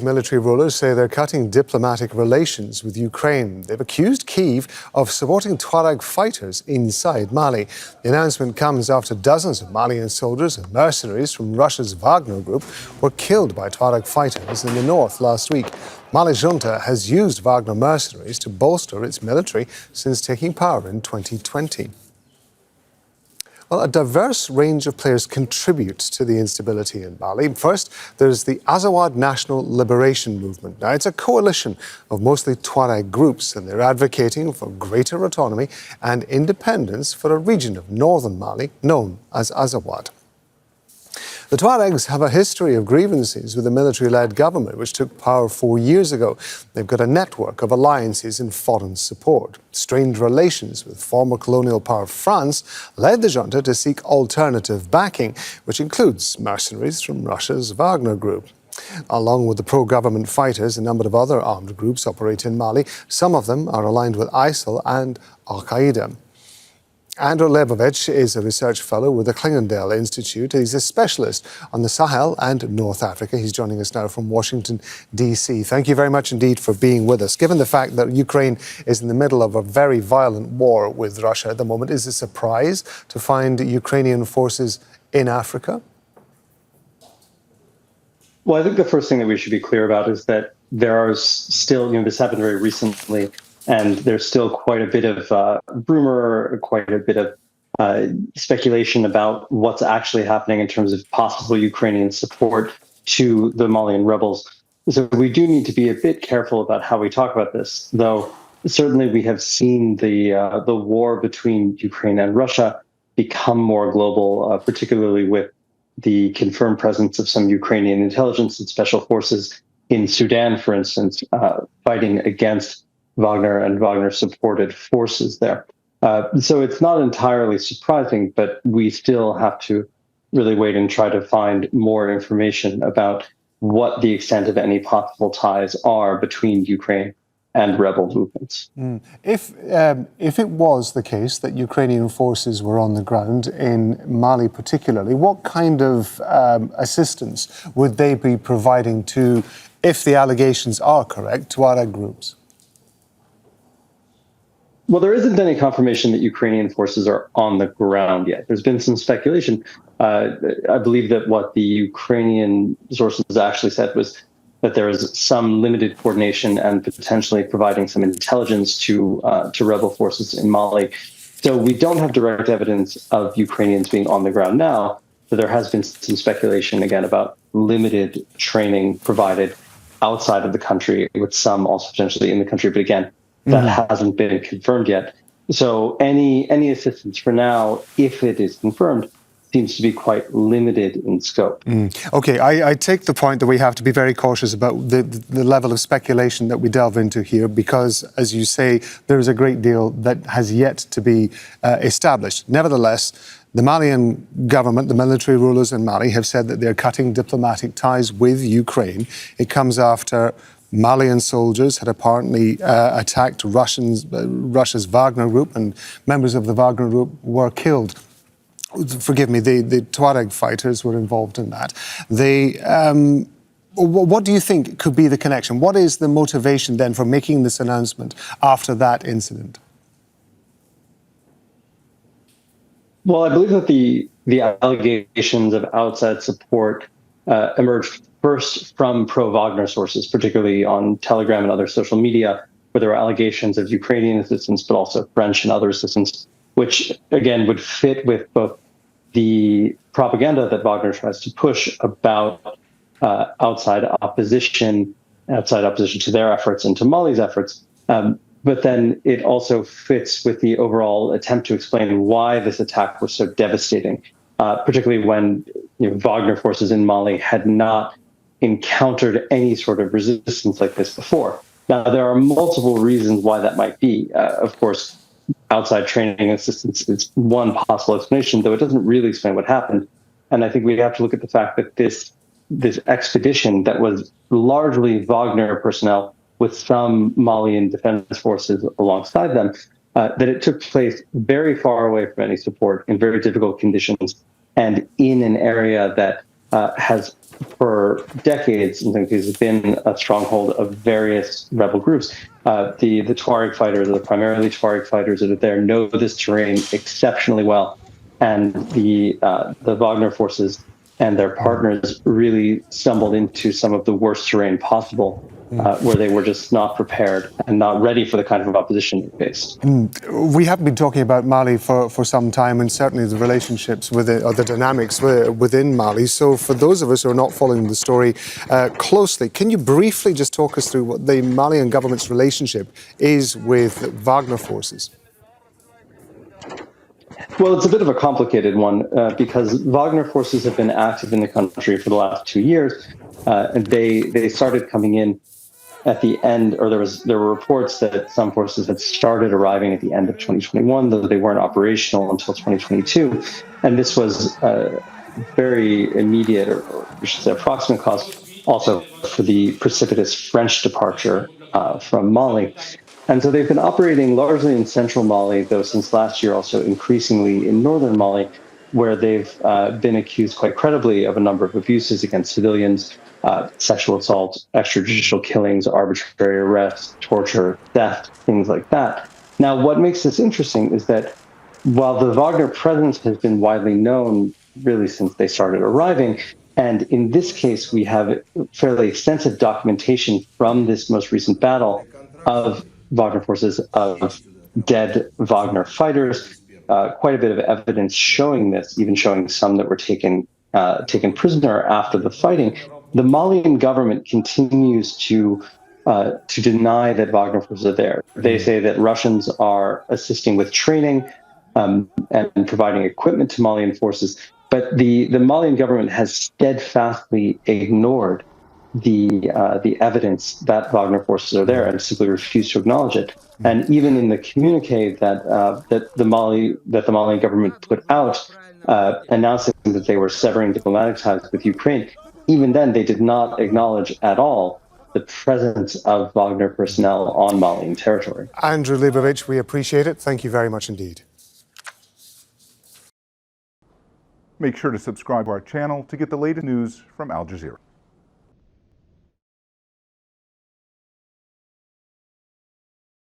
Tuareg's military rulers say they're cutting diplomatic relations with Ukraine. They've accused Kyiv of supporting Tuareg fighters inside Mali. The announcement comes after dozens of Malian soldiers and mercenaries from Russia's Wagner Group were killed by Tuareg fighters in the north last week. Mali's junta has used Wagner mercenaries to bolster its military since taking power in 2020. Well, a diverse range of players contributes to the instability in Mali. First, there's the Azawad National Liberation Movement. Now, it's a coalition of mostly Tuareg groups, and they're advocating for greater autonomy and independence for a region of northern Mali known as Azawad. The Tuaregs have a history of grievances with the military-led government, which took power 4 years ago. They've got a network of alliances and foreign support. Strained relations with former colonial power France led the junta to seek alternative backing, which includes mercenaries from Russia's Wagner Group. Along with the pro-government fighters, a number of other armed groups operate in Mali. Some of them are aligned with ISIL and Al-Qaeda. Andrew Lebovich is a research fellow with the Clingendael Institute. He's a specialist on the Sahel and North Africa. He's joining us now from Washington, D.C. Thank you very much indeed for being with us. Given the fact that Ukraine is in the middle of a very violent war with Russia at the moment, is it a surprise to find Ukrainian forces in Africa? Well, I think the first thing that we should be clear about is that there are still, this happened very recently, and there's still quite a bit of rumor, quite a bit of speculation about what's actually happening in terms of possible Ukrainian support to the Malian rebels. So we do need to be a bit careful about how we talk about this, though certainly we have seen the war between Ukraine and Russia become more global, particularly with the confirmed presence of some Ukrainian intelligence and special forces in Sudan, for instance, fighting against Wagner and Wagner-supported forces there. So it's not entirely surprising, but we still have to really wait and try to find more information about what the extent of any possible ties are between Ukraine and rebel movements. If it was the case that Ukrainian forces were on the ground in Mali particularly, what kind of assistance would they be providing to, if the allegations are correct, Tuareg groups? Well, there isn't any confirmation that Ukrainian forces are on the ground yet. There's been some speculation. I believe that what the Ukrainian sources actually said was that there is some limited coordination and potentially providing some intelligence to rebel forces in Mali. So we don't have direct evidence of Ukrainians being on the ground now, but there has been some speculation, again, about limited training provided outside of the country, with some also potentially in the country. But again, that hasn't been confirmed yet. So any assistance for now, if it is confirmed, seems to be quite limited in scope. Okay, I take the point that we have to be very cautious about the level of speculation that we delve into here, because, as you say, there is a great deal that has yet to be established. Nevertheless, the Malian government, the military rulers in Mali, have said that they're cutting diplomatic ties with Ukraine. It comes after Malian soldiers had apparently attacked Russia's Wagner Group, and members of the Wagner Group were killed. Forgive me, the Tuareg fighters were involved in that. What do you think could be the connection? What is the motivation then for making this announcement after that incident? Well, I believe that the allegations of outside support emerged first from pro-Wagner sources, particularly on Telegram and other social media, where there were allegations of Ukrainian assistance, but also French and other assistance, which, again, would fit with both the propaganda that Wagner tries to push about outside opposition to their efforts and to Mali's efforts. But then it also fits with the overall attempt to explain why this attack was so devastating, particularly when Wagner forces in Mali had not encountered any sort of resistance like this before. Now, there are multiple reasons why that might be. Of course, outside training assistance is one possible explanation, though it doesn't really explain what happened. And I think we have to look at the fact that this expedition that was largely Wagner personnel with some Malian defense forces alongside them, that it took place very far away from any support in very difficult conditions and in an area that has for decades, in some cases, been a stronghold of various rebel groups. The Tuareg fighters, or the primarily Tuareg fighters that are there, know this terrain exceptionally well, and the Wagner forces and their partners really stumbled into some of the worst terrain possible, where they were just not prepared and not ready for the kind of opposition they faced. We have been talking about Mali for some time, and certainly the relationships with it, or the dynamics within Mali. So for those of us who are not following the story closely, can you briefly just talk us through what the Malian government's relationship is with Wagner forces? Well, it's a bit of a complicated one because Wagner forces have been active in the country for the last 2 years, and they started coming in at the end, or there were reports that some forces had started arriving at the end of 2021, though they weren't operational until 2022, and this was very immediate, or we should say approximate cause, also for the precipitous French departure from Mali. And so they've been operating largely in central Mali, though since last year also increasingly in northern Mali, where they've been accused quite credibly of a number of abuses against civilians, sexual assault, extrajudicial killings, arbitrary arrests, torture, theft, things like that. Now, what makes this interesting is that while the Wagner presence has been widely known really since they started arriving, and in this case, we have fairly extensive documentation from this most recent battle of Wagner forces, of dead Wagner fighters, quite a bit of evidence showing this, even showing some that were taken prisoner after the fighting. The Malian government continues to deny that Wagner forces are there. They say that Russians are assisting with training and providing equipment to Malian forces, but the Malian government has steadfastly ignored the evidence that Wagner forces are there and simply refused to acknowledge it. And even in the communique that the Malian government put out, announcing that they were severing diplomatic ties with Ukraine, even then they did not acknowledge at all the presence of Wagner personnel on Malian territory. Andrew Lebovich, we appreciate it. Thank you very much indeed. Make sure to subscribe to our channel to get the latest news from Al Jazeera.